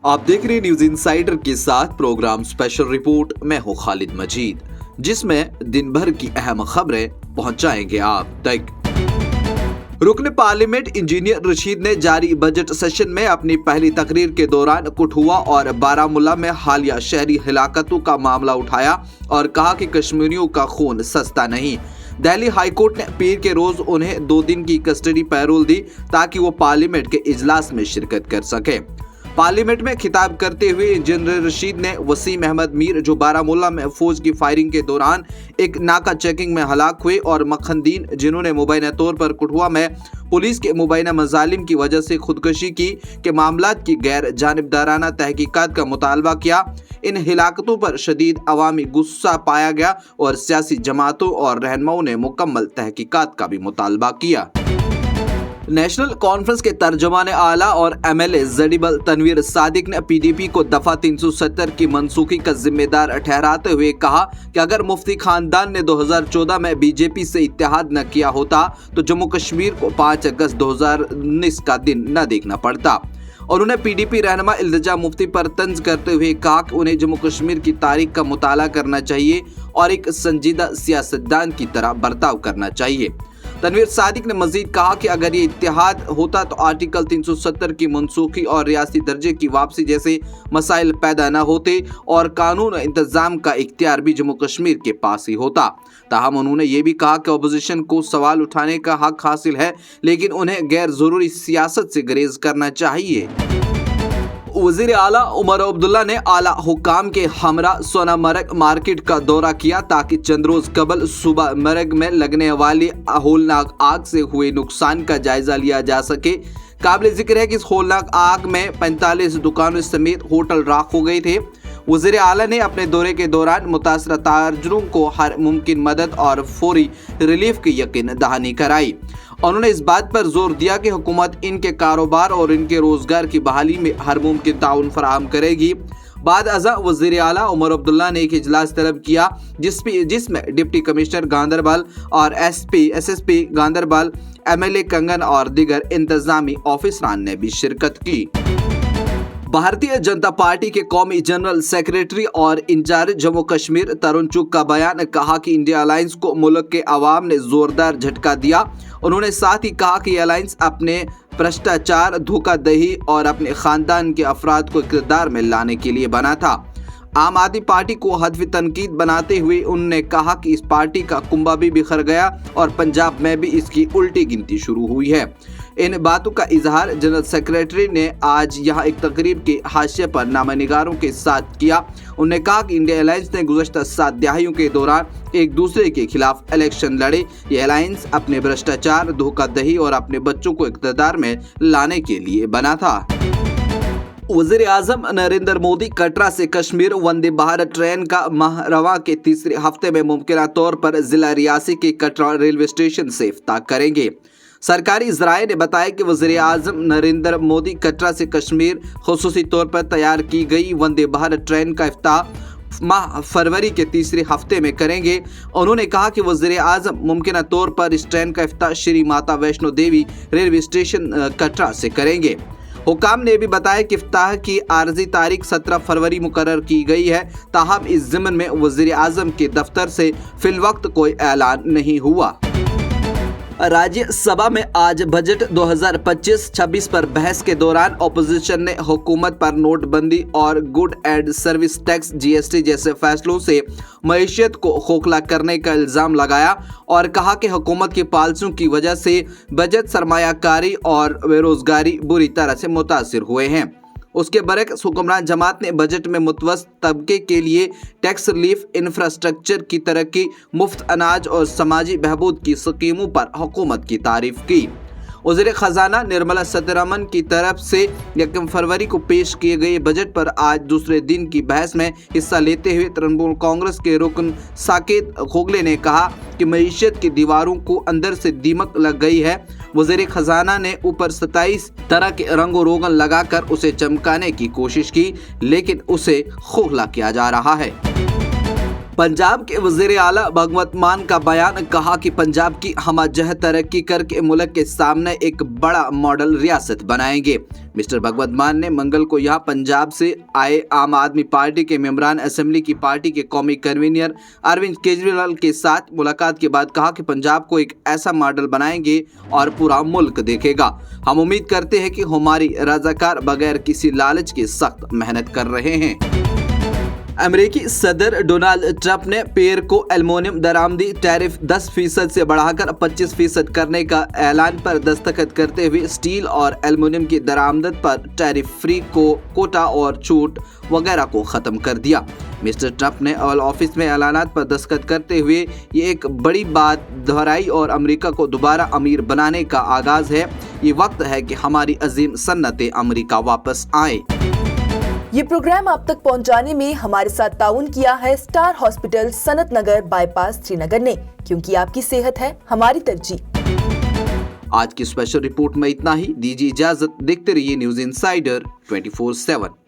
आप देख रहे हैं न्यूज इनसाइडर के साथ प्रोग्राम स्पेशल रिपोर्ट। मैं हूं खालिद मजीद, जिसमें दिन भर की अहम खबरें पहुंचाएंगे आप तक। रुकन पार्लियामेंट इंजीनियर रशीद ने जारी बजट सेशन में अपनी पहली तकरीर के दौरान कठुआ और बारामूला में हालिया शहरी हिलाकतों का मामला उठाया और कहा कि कश्मीरियों का खून सस्ता नहीं। दिल्ली हाईकोर्ट ने पीर के रोज उन्हें 2 दिन की कस्टडी पैरोल दी ताकि वो पार्लियामेंट के इजलास में शिरकत कर सके। पार्लियामेंट में खिताब करते हुए इंजीनियर रशीद ने वसीम अहमद मीर, जो बारामूला में फौज की फायरिंग के दौरान एक नाका चेकिंग में हलाक हुए, और मखनदीन, जिन्होंने मुबैना तौर पर कठुआ में पुलिस के मुबैना मजालिम की वजह से खुदकुशी की, के मामलात की गैर जानिबदाराना तहकीकात का मुतालबा किया। इन हिलाकतों पर शदीद अवामी गुस्सा पाया गया और सियासी जमातों और रहनुमाओं ने मुकम्मल तहकीकात का भी मुतालबा किया। नेशनल कॉन्फ्रेंस के तर्जुमान आला और एमएलए जडीबल तनवीर सादिक ने पीडीपी को दफा 370 की मनसूखी का जिम्मेदार ठहराते हुए कहा कि अगर मुफ्ती खानदान ने 2014 में बीजेपी से इत्तेहाद न किया होता तो जम्मू कश्मीर को 5 अगस्त 2019 का दिन न देखना पड़ता। और उन्हें पीडीपी रहनुमा इल्तिजा मुफ्ती पर तंज करते हुए कहा कि उन्हें जम्मू कश्मीर की तारीख का मुताला करना चाहिए और एक संजीदा सियासतदान की तरह बर्ताव करना चाहिए। तनवीर सादिक ने मजीद कहा कि अगर ये इत्तेहाद होता तो आर्टिकल 370 की मनसूखी और रियासी दर्जे की वापसी जैसे मसाइल पैदा न होते और कानून और इंतजाम का इख्तियार भी जम्मू कश्मीर के पास ही होता। ताहम उन्होंने ये भी कहा कि अपोजिशन को सवाल उठाने का हक हासिल है, लेकिन उन्हें गैर जरूरी सियासत से गुरेज करना चाहिए। वज़ीर आला उमर अब्दुल्ला ने आला हुकाम के हमरा सोनामर्ग मार्केट का दौरा किया ताकि चंद रोज कबल सुबह मर्ग में लगने वाली होलनाक आग से हुए नुकसान का जायजा लिया जा सके। काबिल जिक्र है कि इस होलनाक आग में 45 दुकानों समेत होटल राख हो गए थे। वज़ीर आला ने अपने दौरे के दौरान मुतासरा ताजरों को हर मुमकिन मदद और फौरी रिलीफ की यकीन दहानी कराई। उन्होंने इस बात पर जोर दिया कि हुकूमत इनके कारोबार और इनके रोजगार की बहाली में हर मुमकिन ताउन फराहम करेगी। बाद अज़ा वज़ीर आला उमर अब्दुल्ला ने एक इजलास तलब किया जिसमें डिप्टी कमिश्नर गांधरबल और एसएसपी गांधरबल, एमएलए कंगन और दीगर इंतजामी ऑफिसरान ने भी शिरकत की। भारतीय जनता पार्टी के कौमी जनरल सेक्रेटरी और इंचार्ज जम्मू कश्मीर तरुण चुग का बयान कहा कि इंडिया अलायंस को मुल्क के अवाम ने जोरदार झटका दिया। उन्होंने साथ ही कहा कि अलायंस अपने भ्रष्टाचार, धोखाधड़ी और अपने खानदान के अफराद को इक़्तिदार में लाने के लिए बना था। आम आदमी पार्टी को हदफ तनकीद बनाते हुए उन्होंने कहा कि इस पार्टी का कुंभा भी बिखर गया और पंजाब में भी इसकी उल्टी गिनती शुरू हुई है। इन बातों का इजहार जनरल सेक्रेटरी ने आज यहाँ एक तकरीब के हाशिए पर नामानिगारों के साथ किया। उन्होंने कहा कि इंडिया अलायंस ने गुज़श्ता 7 दहाइयों के दौरान एक दूसरे के खिलाफ इलेक्शन लड़े। ये अलायंस अपने भ्रष्टाचार, धोखाधड़ी और अपने बच्चों को इक़्तिदार में लाने के लिए बना था। वज़ीर आज़म नरेंद्र मोदी कटरा से कश्मीर वंदे भारत ट्रेन का माहरवा के तीसरे हफ्ते में मुमकिन तौर पर जिला रियासी के कटरा रेलवे स्टेशन से इफ्ताह करेंगे। सरकारी ज़राए ने बताया कि वज़ीर आज़म नरेंद्र मोदी कटरा से कश्मीर खुसूसी तौर पर तैयार की गई वंदे भारत ट्रेन का इफ्ताह माह फरवरी के तीसरे हफ्ते में करेंगे। उन्होंने कहा कि वज़ीर आज़म मुमकिन तौर पर इस ट्रेन का इफ्ताह श्री माता वैष्णो देवी रेलवे स्टेशन कटरा से करेंगे। हुकाम ने भी बताया कि इफ्ताह की आर्जी तारीख 17 फरवरी मुकर्रर की गई है। ताहम इस ज़िम्न में वज़ीर आज़म के दफ्तर से फिलवक्त कोई ऐलान नहीं हुआ। राज्यसभा में आज बजट 2025-26 पर बहस के दौरान अपोजिशन ने हुकूमत पर नोटबंदी और good and service tax GST जैसे फैसलों से मईशत को खोखला करने का इल्ज़ाम लगाया और कहा कि हुकूमत की पॉलिसियों की वजह से बजट सरमायाकारी और बेरोजगारी बुरी तरह से मुतासिर हुए हैं। उसके बरक्स हुक्मरान जमात ने बजट में मुतवस्सित तबके के लिए टैक्स रिलीफ, इंफ्रास्ट्रक्चर की तरक्की, मुफ्त अनाज और समाजी बहबूद की स्कीमों पर हुकूमत की तारीफ की। वज़ीर ख़जाना निर्मला सीतारमण की तरफ से 1 फरवरी को पेश किए गए बजट पर आज दूसरे दिन की बहस में हिस्सा लेते हुए तृणमूल कांग्रेस के रुकन साकेत खोगले ने कहा कि मईशत की दीवारों को अंदर से दीमक लग गई है। वज़ीर ख़जाना ने ऊपर 27 तरह के रंगो रोगन लगाकर उसे चमकाने की कोशिश की, लेकिन उसे खोखला किया जा रहा है। पंजाब के वज़ीर आला भगवंत मान का बयान, कहा कि पंजाब की हम जहद तरक्की करके मुल्क के सामने एक बड़ा मॉडल रियासत बनाएंगे। मिस्टर भगवंत मान ने मंगल को यहाँ पंजाब से आए आम आदमी पार्टी के मेंबरान असेंबली की पार्टी के कौमी कन्वीनर अरविंद केजरीवाल के साथ मुलाकात के बाद कहा कि पंजाब को एक ऐसा मॉडल बनाएंगे और पूरा मुल्क देखेगा। हम उम्मीद करते हैं कि हमारी रजाकार बगैर किसी लालच के सख्त मेहनत कर रहे हैं। अमेरिकी सदर डोनाल्ड ट्रंप ने पेड़ को एल्युमिनियम दरामदी टैरिफ 10% से बढ़ाकर 25% करने का ऐलान पर दस्तखत करते हुए स्टील और एल्युमिनियम की दरामद पर टैरिफ फ्री कोटा और छूट वगैरह को खत्म कर दिया। मिस्टर ट्रंप ने ओवल ऑफिस में ऐलानात पर दस्तखत करते हुए ये एक बड़ी बात दोहराई और अमेरिका को दोबारा अमीर बनाने का आगाज है। ये वक्त है कि हमारी अजीम सन्नतें अमेरिका वापस आए। ये प्रोग्राम आप तक पहुंचाने में हमारे साथ ताउन किया है स्टार हॉस्पिटल सनत नगर बाईपास श्रीनगर ने, क्योंकि आपकी सेहत है हमारी तरजीह। आज की स्पेशल रिपोर्ट में इतना ही। दीजिए इजाजत। देखते रहिए न्यूज इनसाइडर 24/7।